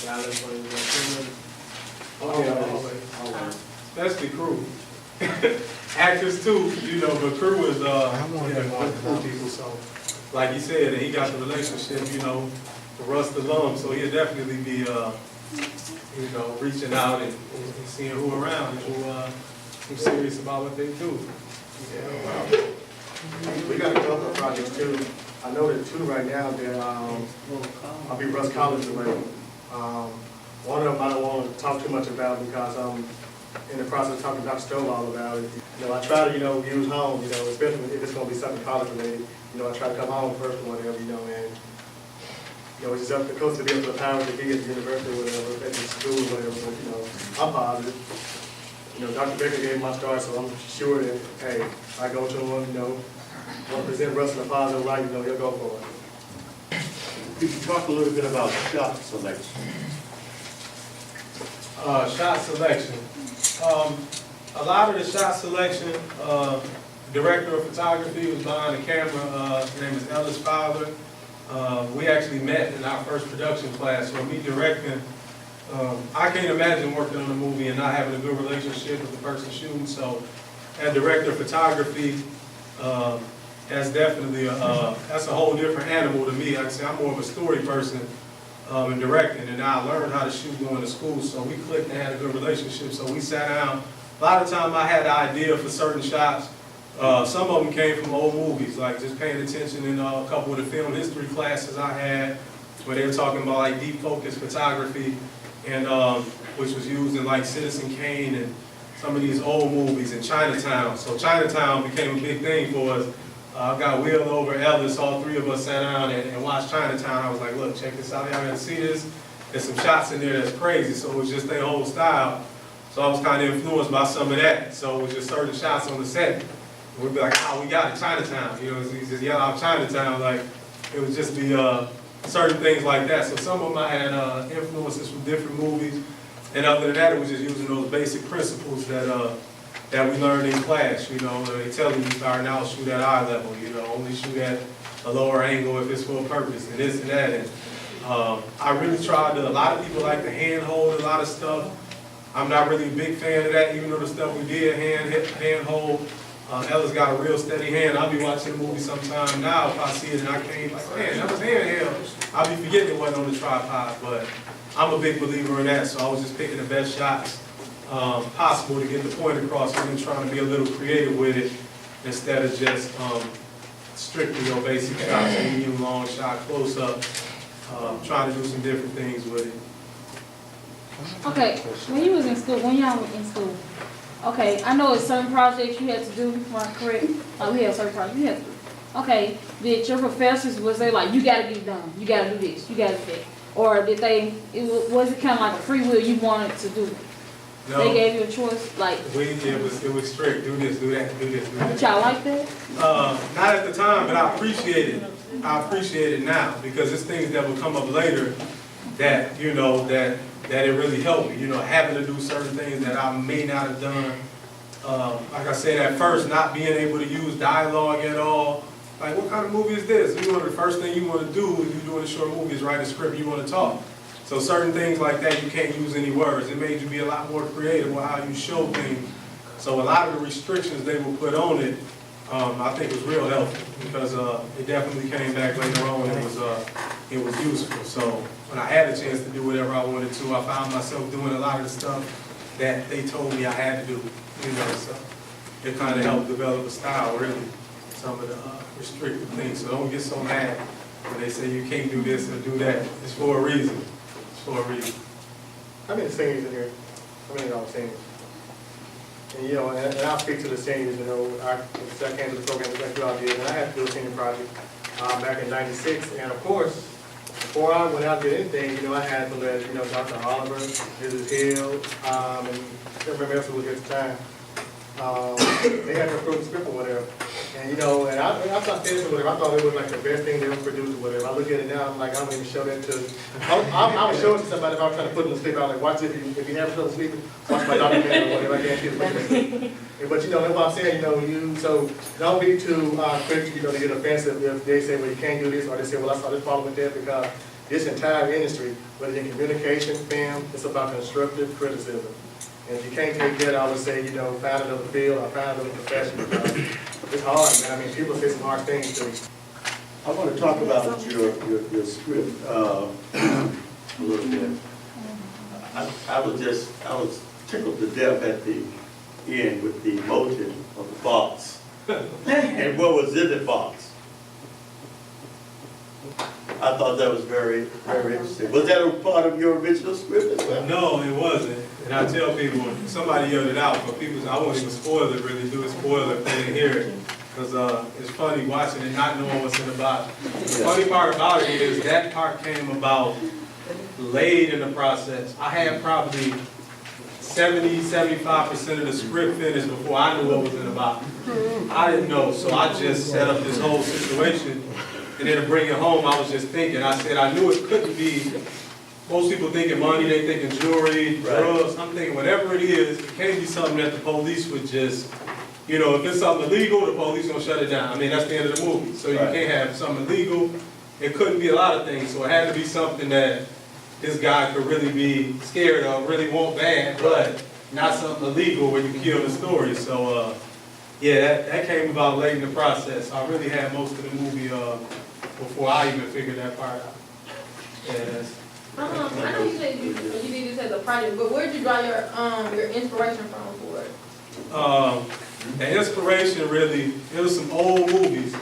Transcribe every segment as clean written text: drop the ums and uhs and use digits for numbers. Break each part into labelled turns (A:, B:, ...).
A: Dallas for the
B: Especially crew. Actors too, you know, but crew is, cool people, so. Like you said, and he got the relationship, you know, the Rust alum, so he'll definitely be, you know, reaching out and seeing who around, who's serious about what they do.
A: Yeah. We got a couple of projects too. I know that two right now that I'll be Russ Collins away. One of them I don't want to talk too much about because I'm in the process of talking to Dr. Stovall about it. You know, I try to, use home, especially if it's going to be something college related. I try to come home first or whatever, and it's just up to the coach to be up to the powers to be at the university or whatever, at the school or whatever, but, I'm positive. Dr. Baker gave my start, so I'm sure that, hey, I go to him, want to present Russ in a positive light, he'll go for it.
C: Could you talk a little bit about shot selection?
B: Shot selection. A lot of the shot selection, director of photography was behind the camera. His name is Ellis Fowler. We actually met in our first production class, so me directing. I can't imagine working on a movie and not having a good relationship with the person shooting. So, as director of photography, that's definitely that's a whole different animal to me. Like I say, I'm more of a story person in directing, and I learned how to shoot going to school. So we clicked and had a good relationship. So we sat down. A lot of time I had the idea for certain shots. Some of them came from old movies, like just paying attention in a couple of the film history classes I had, where they were talking about like deep focus photography, and which was used in like Citizen Kane and some of these old movies in Chinatown. So Chinatown became a big thing for us. I got wheeled over Ellis, all three of us sat down and watched Chinatown. I was like, look, check this out, y'all gotta see this. There's some shots in there that's crazy, so it was just their whole style. So I was kind of influenced by some of that. So it was just certain shots on the set. We'd be like, oh, we got it, Chinatown. It's just yell out Chinatown, like, it would just be certain things like that. So some of them I had influences from different movies. And other than that, it was just using those basic principles that we learned in class. They tell you starting out, shoot at eye level, only shoot at a lower angle if it's for a purpose, and this and that. And I really tried to, a lot of people like to handhold a lot of stuff. I'm not really a big fan of that, even though the stuff we did handhold. Ellis got a real steady hand. I'll be watching a movie sometime now if I see it and I can't, like, man, that was handheld. I'll be forgetting it wasn't on the tripod, but I'm a big believer in that, so I was just picking the best shots possible to get the point across and then trying to be a little creative with it instead of just strictly your basic shots, medium, long shot, close up, trying to do some different things with it.
D: Okay, when you was in school, when y'all were in school, okay, I know it's certain projects you had to do, right, correct? Like we had certain projects you had to do. Okay, did your professors, was they like, you gotta get it done, you gotta do this, you gotta do that? Or did they, was it kind of like a free will you wanted to do?
B: No,
D: They gave you a choice, like,
B: it was strict, do this, do that, do this, do that.
D: y'all like that?
B: Not at the time, but I appreciate it. I appreciate it now because it's things that will come up later that, that it really helped me, having to do certain things that I may not have done. Like I said at first, not being able to use dialogue at all. Like, what kind of movie is this? The first thing you want to do when you're doing a short movie is write a script, you want to talk. So certain things like that, you can't use any words. It made you be a lot more creative with how you show things. So a lot of the restrictions they will put on it, I think was real helpful because it definitely came back later on and it was useful. So when I had a chance to do whatever I wanted to, I found myself doing a lot of the stuff that they told me I had to do. So it kind of helped develop a style, really. Some of the restrictive things. So don't get so mad when they say you can't do this or do that. It's for a reason. It's for a reason.
A: How many seniors in here? How many of y'all seniors? And and I'll speak to the seniors, I came to the program that you all did, and I had to do a senior project back in '96. And of course, before I went out and did anything, I had to let, Dr. Oliver, Mrs. Hill, and everybody else who was here at the time, they had to approve the script or whatever. And and I thought this or whatever. I thought it was like the best thing they ever produced or whatever. I look at it now, I'm like, I don't even show that to. I would show it to somebody if I was trying to put them to sleep. I was like, watch it. If you never fell asleep, watch my documentary or whatever. I can't sleep. But that's what I'm saying. So don't be too quick, to get offensive if they say, well, you can't do this, or they say, well, I saw this problem with that because this entire industry, whether in communication, film, it's about constructive criticism. And if you can't take that, I would say, you know, find another field or find another profession, because it's hard, man. I mean, people say some hard things to you.
C: I want to talk about your script a little bit. I was tickled to death at the end with the emoji of the box. And what was in the box? I thought that was very, very interesting. Was that a part of your original script as well?
B: No, it wasn't. And I tell people, somebody yelled it out, but people, I won't even spoil it, really do a spoiler if they didn't hear it. Because it's funny watching it, not knowing what's in the bottle. The funny part about it is that part came about late in the process. I had probably 70–75% of the script finished before I knew what was in the bottle. I didn't know, so I just set up this whole situation. And then to bring it home, I was just thinking, I said, I knew it couldn't be, most people thinking money, they thinking jewelry, drugs. I'm thinking whatever it is, it can't be something that the police would just, you know, if it's something illegal, the police gonna shut it down. I mean, that's the end of the movie. So you can't have something illegal. It couldn't be a lot of things, so it had to be something that this guy could really be scared of, really want bad, but not something illegal where you kill the story. So, yeah, that came about late in the process. I really had most of the movie before I even figured that part out. Yeah, that's,
E: I know you said you did this as a project, but where did you draw your inspiration from for it?
B: the inspiration really, it was some old movies,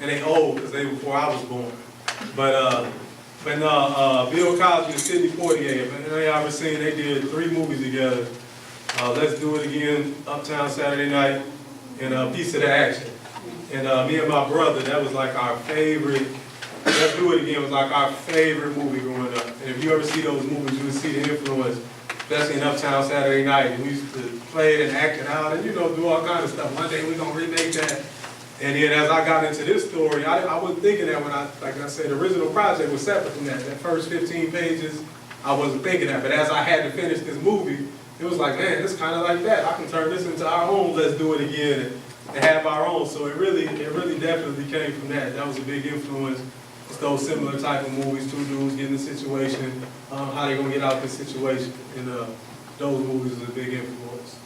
B: and they old because they were before I was born. But Bill Cosby and Sidney Poitier, if any of y'all ever seen, they did 3 movies together. Let's Do It Again, Uptown Saturday Night, and a Piece of the Action. And me and my brother, that was like our favorite. Let's Do It Again was like our favorite movie growing up. And if you ever see those movies, you would see the influence, especially in Uptown Saturday Night. And we used to play it and act it out and, you know, do all kinds of stuff. One day we're going to remake that. And then as I got into this story, I wasn't thinking that when like I said, the original project was separate from that. That first 15 pages, I wasn't thinking that. But as I had to finish this movie, it was like, man, it's kind of like that. I can turn this into our own Let's Do It Again and have our own. So it really definitely came from that. That was a big influence. It's those similar type of movies, 2 dudes getting in a situation, how they gonna get out this situation. And those movies was a big influence.